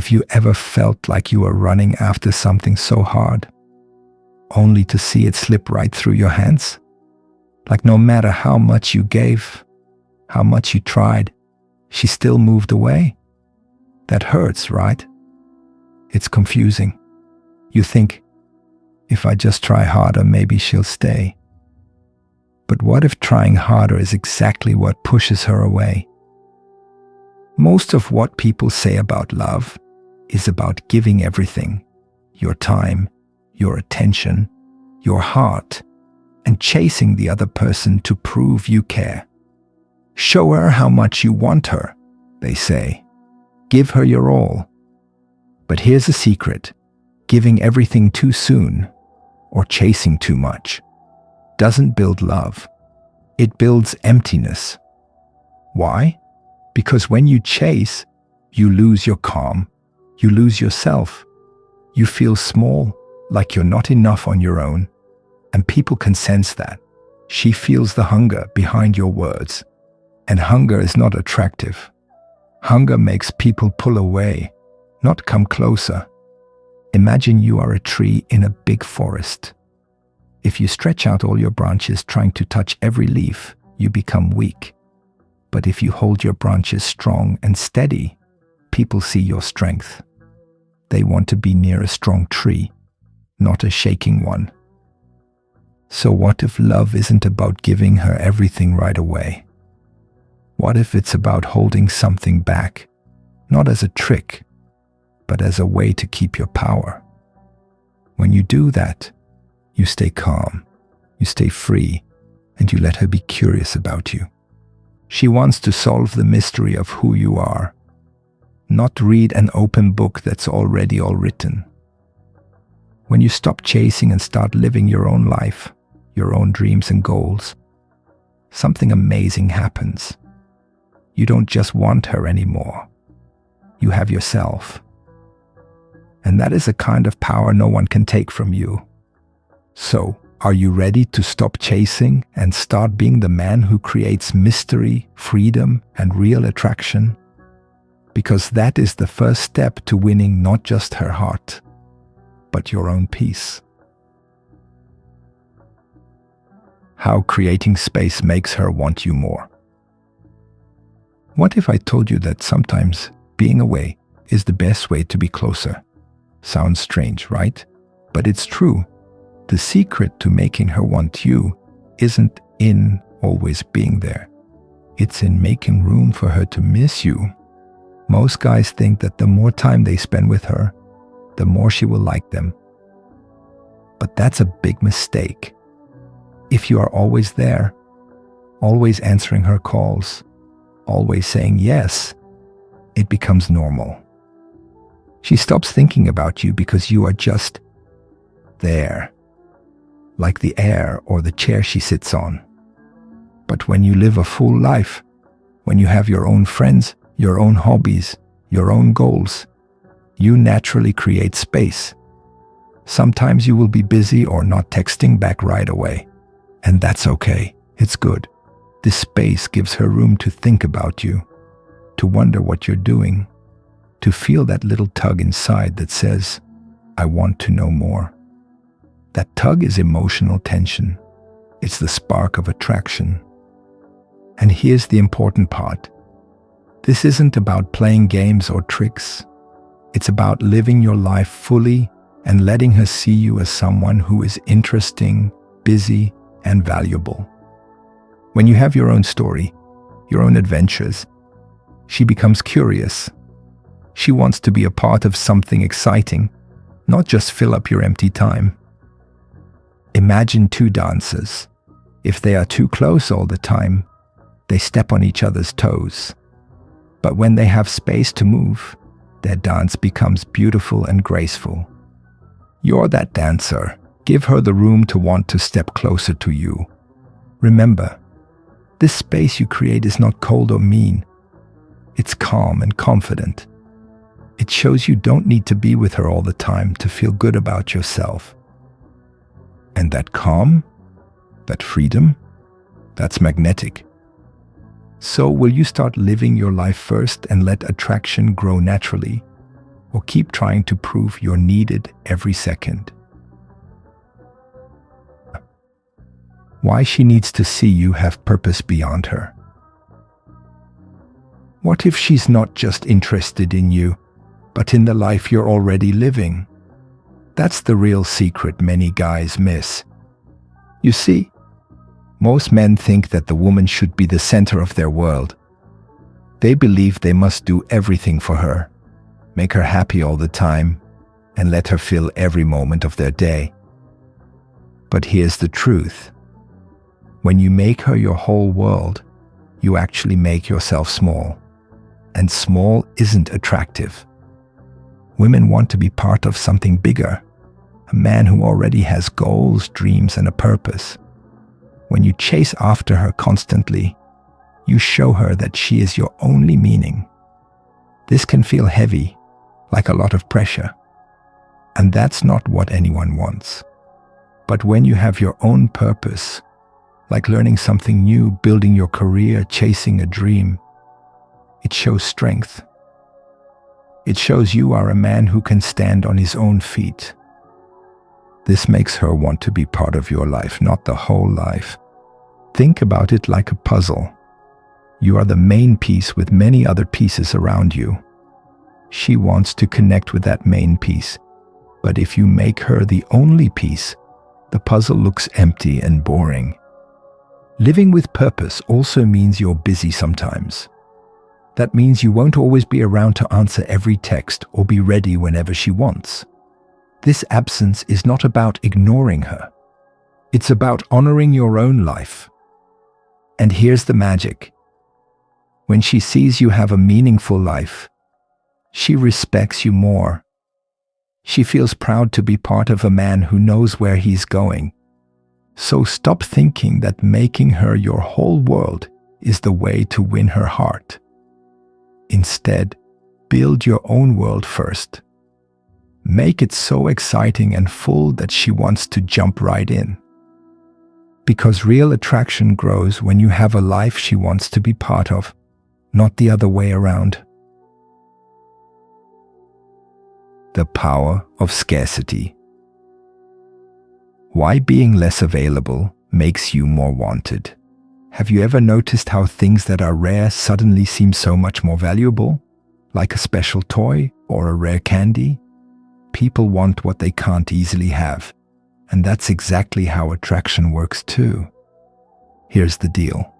Have you ever felt like you were running after something so hard, only to see it slip right through your hands? Like no matter how much you gave, how much you tried, she still moved away? That hurts, right? It's confusing. You think, if I just try harder, maybe she'll stay. But what if trying harder is exactly what pushes her away? Most of what people say about love is about giving everything, your time, your attention, your heart, and chasing the other person to prove you care. Show her how much you want her, they say. Give her your all. But here's a secret. Giving everything too soon, or chasing too much, doesn't build love. It builds emptiness. Why? Because when you chase, you lose your calm. You lose yourself. You feel small, like you're not enough on your own. And people can sense that. She feels the hunger behind your words. And hunger is not attractive. Hunger makes people pull away, not come closer. Imagine you are a tree in a big forest. If you stretch out all your branches trying to touch every leaf, you become weak. But if you hold your branches strong and steady, people see your strength. They want to be near a strong tree, not a shaking one. So what if love isn't about giving her everything right away? What if it's about holding something back, not as a trick, but as a way to keep your power? When you do that, you stay calm, you stay free, and you let her be curious about you. She wants to solve the mystery of who you are, not read an open book that's already all written. When you stop chasing and start living your own life, your own dreams and goals, something amazing happens. You don't just want her anymore. You have yourself. And that is a kind of power no one can take from you. So, are you ready to stop chasing and start being the man who creates mystery, freedom, and real attraction? Because that is the first step to winning not just her heart, but your own peace. How creating space makes her want you more. What if I told you that sometimes being away is the best way to be closer? Sounds strange, right? But it's true. The secret to making her want you isn't in always being there. It's in making room for her to miss you. Most guys think that the more time they spend with her, the more she will like them. But that's a big mistake. If you are always there, always answering her calls, always saying yes, it becomes normal. She stops thinking about you because you are just there, like the air or the chair she sits on. But when you live a full life, when you have your own friends, your own hobbies, your own goals, you naturally create space. Sometimes you will be busy or not texting back right away. And that's okay. It's good. This space gives her room to think about you, to wonder what you're doing, to feel that little tug inside that says, I want to know more. That tug is emotional tension. It's the spark of attraction. And here's the important part. This isn't about playing games or tricks. It's about living your life fully and letting her see you as someone who is interesting, busy, and valuable. When you have your own story, your own adventures, she becomes curious. She wants to be a part of something exciting, not just fill up your empty time. Imagine two dancers. If they are too close all the time, they step on each other's toes. But when they have space to move, their dance becomes beautiful and graceful. You're that dancer. Give her the room to want to step closer to you. Remember, this space you create is not cold or mean. It's calm and confident. It shows you don't need to be with her all the time to feel good about yourself. And that calm, that freedom, that's magnetic. So will you start living your life first and let attraction grow naturally? or keep trying to prove you're needed every second. Why she needs to see you have purpose beyond her. What if she's not just interested in you, but in the life you're already living? That's the real secret many guys miss. You see, most men think that the woman should be the center of their world. They believe they must do everything for her, make her happy all the time, and let her fill every moment of their day. But here's the truth. When you make her your whole world, you actually make yourself small. And small isn't attractive. Women want to be part of something bigger, a man who already has goals, dreams, and a purpose. When you chase after her constantly, you show her that she is your only meaning. This can feel heavy, like a lot of pressure. And that's not what anyone wants. But when you have your own purpose, like learning something new, building your career, chasing a dream, it shows strength. It shows you are a man who can stand on his own feet. This makes her want to be part of your life, not the whole life. Think about it like a puzzle. You are the main piece with many other pieces around you. She wants to connect with that main piece. But if you make her the only piece, the puzzle looks empty and boring. Living with purpose also means you're busy sometimes. That means you won't always be around to answer every text or be ready whenever she wants. This absence is not about ignoring her. It's about honoring your own life. And here's the magic. When she sees you have a meaningful life, she respects you more. She feels proud to be part of a man who knows where he's going. So stop thinking that making her your whole world is the way to win her heart. Instead, build your own world first. Make it so exciting and full that she wants to jump right in. Because real attraction grows when you have a life she wants to be part of, not the other way around. The power of scarcity. Why being less available makes you more wanted. Have you ever noticed how things that are rare suddenly seem so much more valuable? Like a special toy or a rare candy? People want what they can't easily have. And that's exactly how attraction works too. Here's the deal.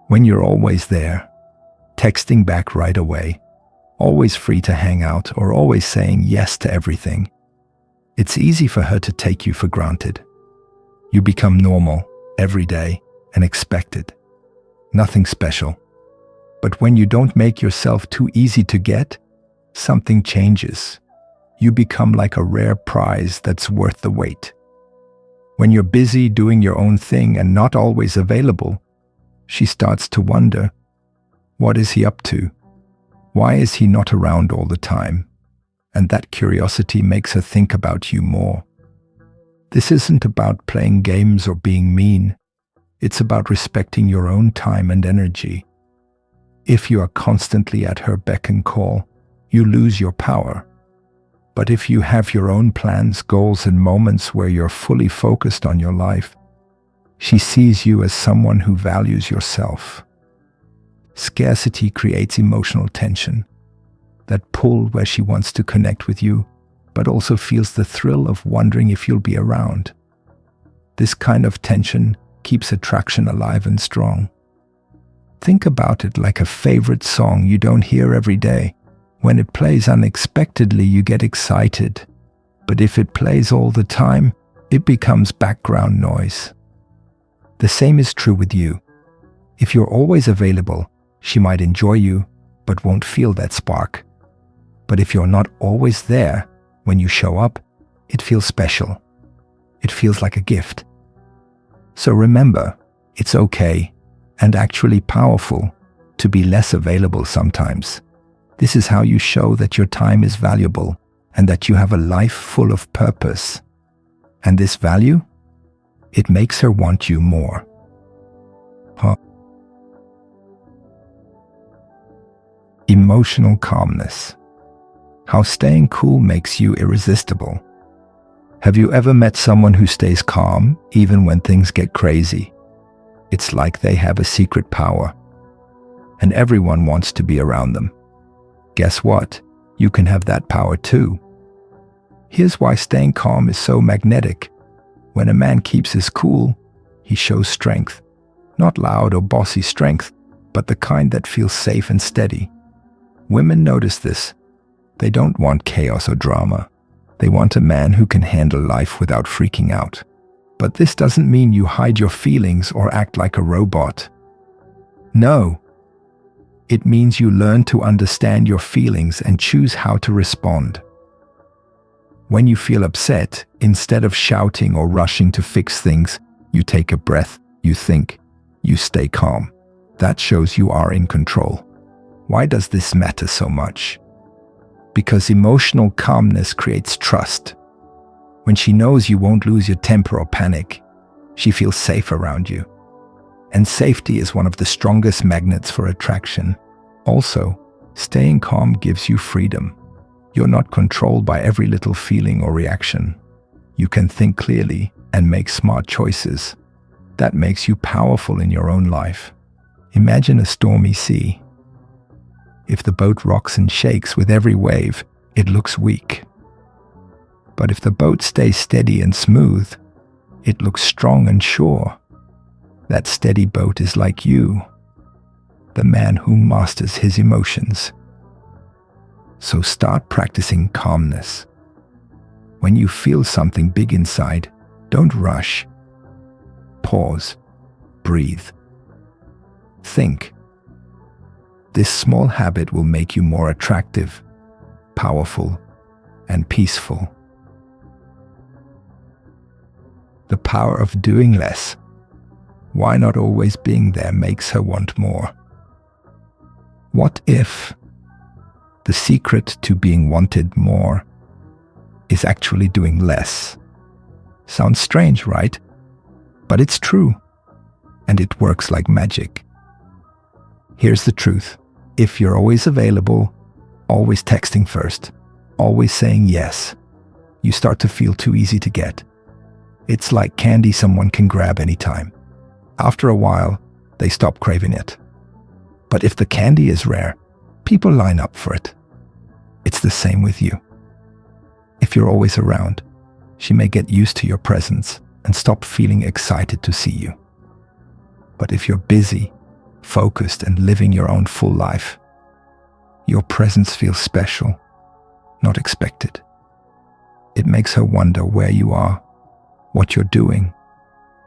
When you're always there, texting back right away, always free to hang out or always saying yes to everything, it's easy for her to take you for granted. You become normal, everyday, and expected. Nothing special. But when you don't make yourself too easy to get, something changes. You become like a rare prize that's worth the wait. When you're busy doing your own thing and not always available, she starts to wonder, what is he up to? Why is he not around all the time? And that curiosity makes her think about you more. This isn't about playing games or being mean. It's about respecting your own time and energy. If you are constantly at her beck and call, you lose your power. But if you have your own plans, goals, and moments where you're fully focused on your life, she sees you as someone who values yourself. Scarcity creates emotional tension, that pull where she wants to connect with you, but also feels the thrill of wondering if you'll be around. This kind of tension keeps attraction alive and strong. Think about it like a favorite song you don't hear every day. When it plays unexpectedly, you get excited. But if it plays all the time, it becomes background noise. The same is true with you. If you're always available, she might enjoy you, but won't feel that spark. But if you're not always there, when you show up, it feels special. It feels like a gift. So remember, it's okay, and actually powerful, to be less available sometimes. This is how you show that your time is valuable and that you have a life full of purpose. And this value? It makes her want you more. Emotional calmness. How staying cool makes you irresistible. Have you ever met someone who stays calm even when things get crazy? It's like they have a secret power, and everyone wants to be around them. Guess what? You can have that power too. Here's why staying calm is so magnetic. When a man keeps his cool, he shows strength. Not loud or bossy strength, but the kind that feels safe and steady. Women notice this. They don't want chaos or drama. They want a man who can handle life without freaking out. But this doesn't mean you hide your feelings or act like a robot. No. It means you learn to understand your feelings and choose how to respond. When you feel upset, instead of shouting or rushing to fix things, you take a breath, you think, you stay calm. That shows you are in control. Why does this matter so much? Because emotional calmness creates trust. When she knows you won't lose your temper or panic, she feels safe around you. And safety is one of the strongest magnets for attraction. Also, staying calm gives you freedom. You're not controlled by every little feeling or reaction. You can think clearly and make smart choices. That makes you powerful in your own life. Imagine a stormy sea. If the boat rocks and shakes with every wave, it looks weak. But if the boat stays steady and smooth, it looks strong and sure. That steady boat is like you, the man who masters his emotions. So start practicing calmness. When you feel something big inside, don't rush. Pause. Breathe. Think. This small habit will make you more attractive, powerful, and peaceful. The power of doing less. Why not always being there makes her want more. What if the secret to being wanted more is actually doing less? Sounds strange, right? But it's true, and it works like magic. Here's the truth. If you're always available, always texting first, always saying yes, you start to feel too easy to get. It's like candy someone can grab anytime. After a while, they stop craving it. But if the candy is rare, people line up for it. It's the same with you. If you're always around, she may get used to your presence and stop feeling excited to see you. But if you're busy, focused, and living your own full life, your presence feels special, not expected. It makes her wonder where you are, what you're doing,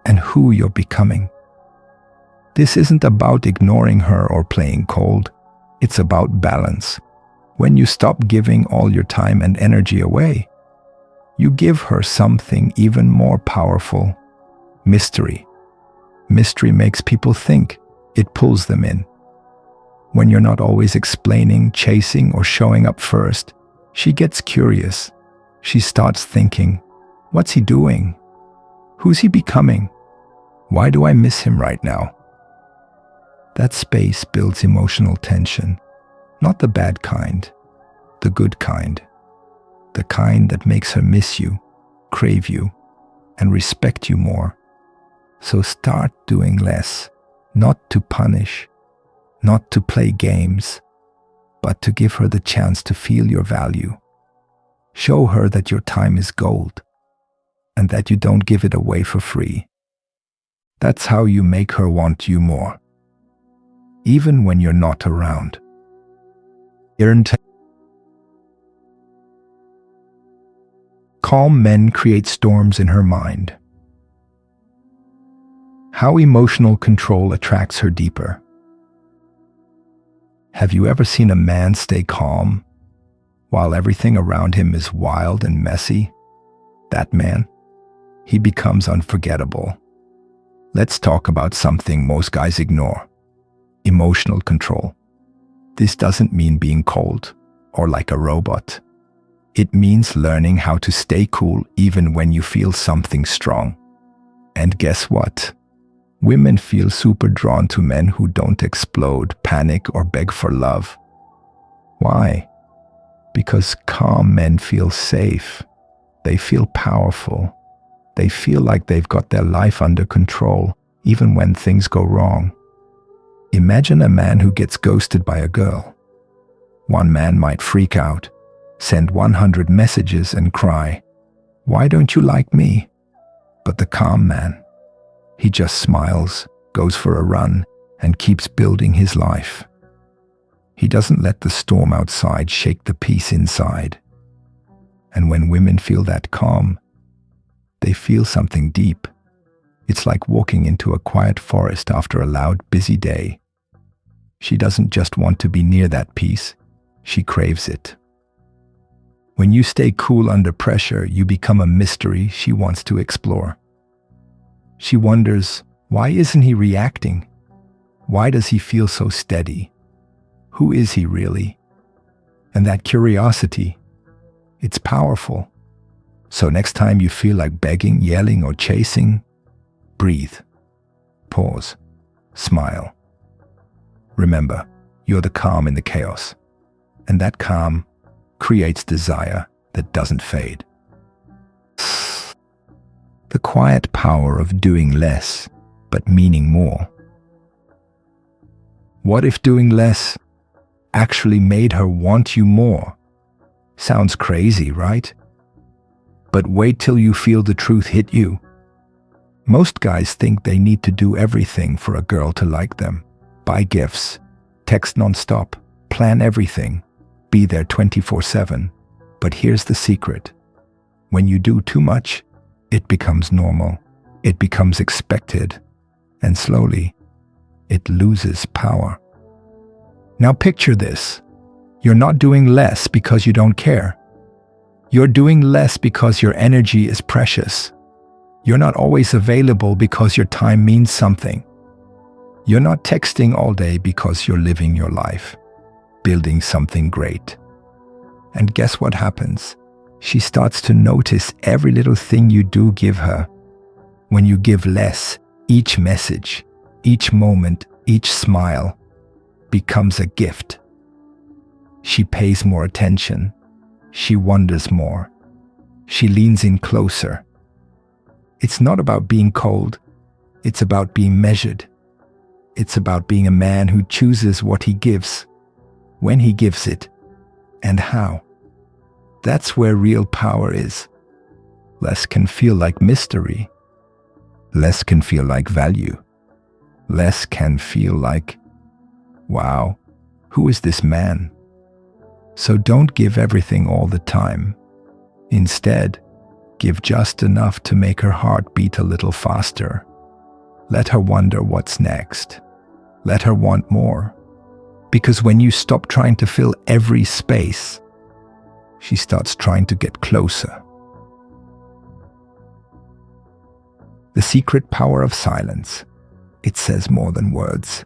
and who you're becoming. This isn't about ignoring her or playing cold. It's about balance. When you stop giving all your time and energy away, you give her something even more powerful: mystery. Mystery makes people think. It pulls them in. When you're not always explaining, chasing, or showing up first, she gets curious. She starts thinking, what's he doing? Who's he becoming? Why do I miss him right now? That space builds emotional tension. Not the bad kind, the good kind. The kind that makes her miss you, crave you, and respect you more. So start doing less, not to punish, not to play games, but to give her the chance to feel your value. Show her that your time is gold, and that you don't give it away for free. That's how you make her want you more, even when you're not around. Calm men create storms in her mind. How emotional control attracts her deeper. Have you ever seen a man stay calm while everything around him is wild and messy? That man, he becomes unforgettable. Let's talk about something most guys ignore: emotional control. This doesn't mean being cold or like a robot. It means learning how to stay cool even when you feel something strong. And guess what? Women feel super drawn to men who don't explode, panic, or beg for love. Why? Because calm men feel safe. They feel powerful. They feel like they've got their life under control, even when things go wrong. Imagine a man who gets ghosted by a girl. One man might freak out, send 100 messages and cry, "Why don't you like me?" But the calm man, he just smiles, goes for a run, and keeps building his life. He doesn't let the storm outside shake the peace inside. And when women feel that calm, they feel something deep. It's like walking into a quiet forest after a loud, busy day. She doesn't just want to be near that peace, she craves it. When you stay cool under pressure, you become a mystery she wants to explore. She wonders, why isn't he reacting? Why does he feel so steady? Who is he really? And that curiosity, it's powerful. So next time you feel like begging, yelling, or chasing, breathe, pause, smile. Remember, you're the calm in the chaos, and that calm creates desire that doesn't fade. The quiet power of doing less, but meaning more. What if doing less actually made her want you more? Sounds crazy, right? But wait till you feel the truth hit you. Most guys think they need to do everything for a girl to like them. Buy gifts, text nonstop, plan everything, be there 24/7. But here's the secret. When you do too much, it becomes normal. It becomes expected. And slowly, it loses power. Now picture this. You're not doing less because you don't care. You're doing less because your energy is precious. You're not always available because your time means something. You're not texting all day because you're living your life, building something great. And guess what happens? She starts to notice every little thing you do give her. When you give less, each message, each moment, each smile becomes a gift. She pays more attention. She wonders more. She leans in closer. It's not about being cold. It's about being measured. It's about being a man who chooses what he gives, when he gives it, and how. That's where real power is. Less can feel like mystery. Less can feel like value. Less can feel like, wow, who is this man? So don't give everything all the time. Instead, give just enough to make her heart beat a little faster. Let her wonder what's next. Let her want more. Because when you stop trying to fill every space, she starts trying to get closer. The secret power of silence. It says more than words.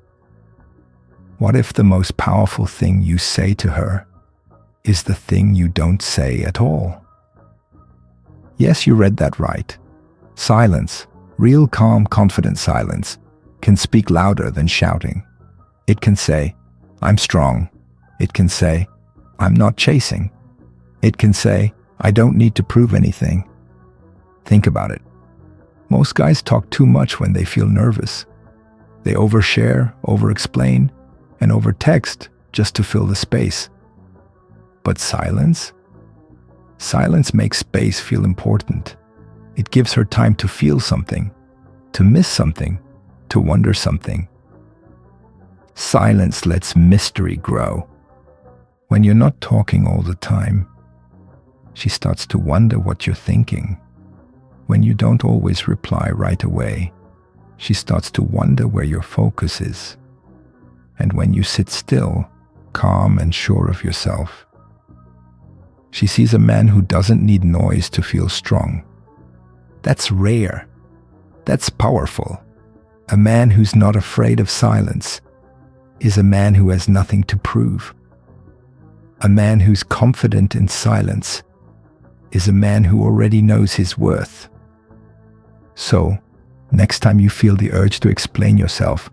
What if the most powerful thing you say to her is the thing you don't say at all? Yes, you read that right. Silence, real calm, confident silence, can speak louder than shouting. It can say, "I'm strong." It can say, "I'm not chasing." It can say, "I don't need to prove anything." Think about it. Most guys talk too much when they feel nervous. They overshare, overexplain, and overtext just to fill the space. But silence? Silence makes space feel important. It gives her time to feel something, to miss something, to wonder something. Silence lets mystery grow. When you're not talking all the time, she starts to wonder what you're thinking. When you don't always reply right away, she starts to wonder where your focus is. And when you sit still, calm and sure of yourself, she sees a man who doesn't need noise to feel strong. That's rare. That's powerful. A man who's not afraid of silence is a man who has nothing to prove. A man who's confident in silence is a man who already knows his worth. So, next time you feel the urge to explain yourself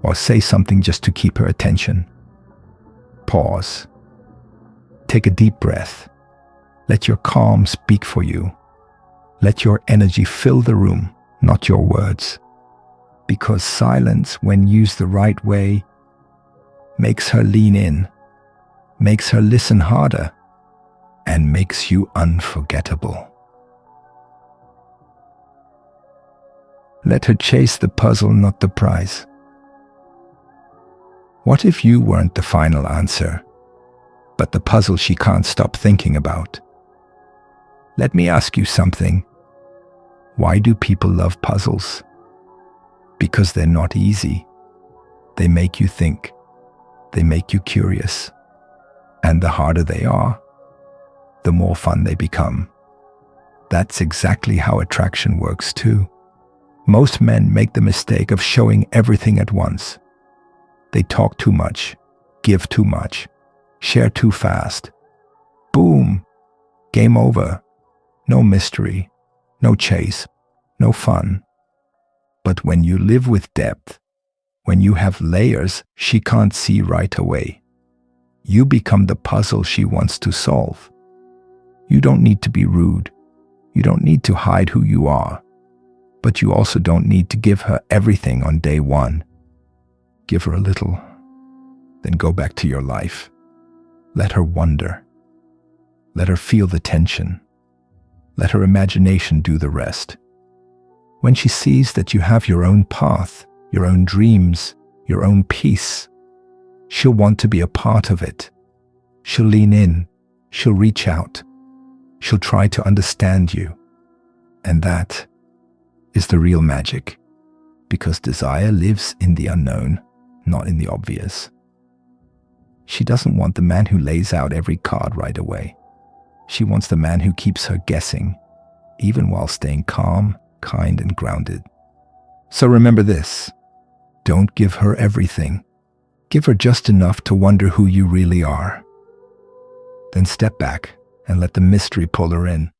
or say something just to keep her attention, pause. take a deep breath. Let your calm speak for you. Let your energy fill the room, not your words. Because silence, when used the right way, makes her lean in, makes her listen harder, and makes you unforgettable. Let her chase the puzzle, not the prize. What if you weren't the final answer, but the puzzle she can't stop thinking about? Let me ask you something. Why do people love puzzles? Because they're not easy. They make you think. They make you curious. And the harder they are, the more fun they become. That's exactly how attraction works too. Most men make the mistake of showing everything at once. They talk too much, give too much, share too fast. Boom! Game over. No mystery, no chase, no fun. But when you live with depth, when you have layers she can't see right away, you become the puzzle she wants to solve. You don't need to be rude. You don't need to hide who you are. But you also don't need to give her everything on day one. Give her a little, then go back to your life. Let her wonder. Let her feel the tension. Let her imagination do the rest. When she sees that you have your own path, your own dreams, your own peace, she'll want to be a part of it. She'll lean in. She'll reach out. She'll try to understand you. And that is the real magic, because desire lives in the unknown, not in the obvious. She doesn't want the man who lays out every card right away. She wants the man who keeps her guessing, even while staying calm, kind, and grounded. So remember this. Don't give her everything. Give her just enough to wonder who you really are. Then step back and let the mystery pull her in.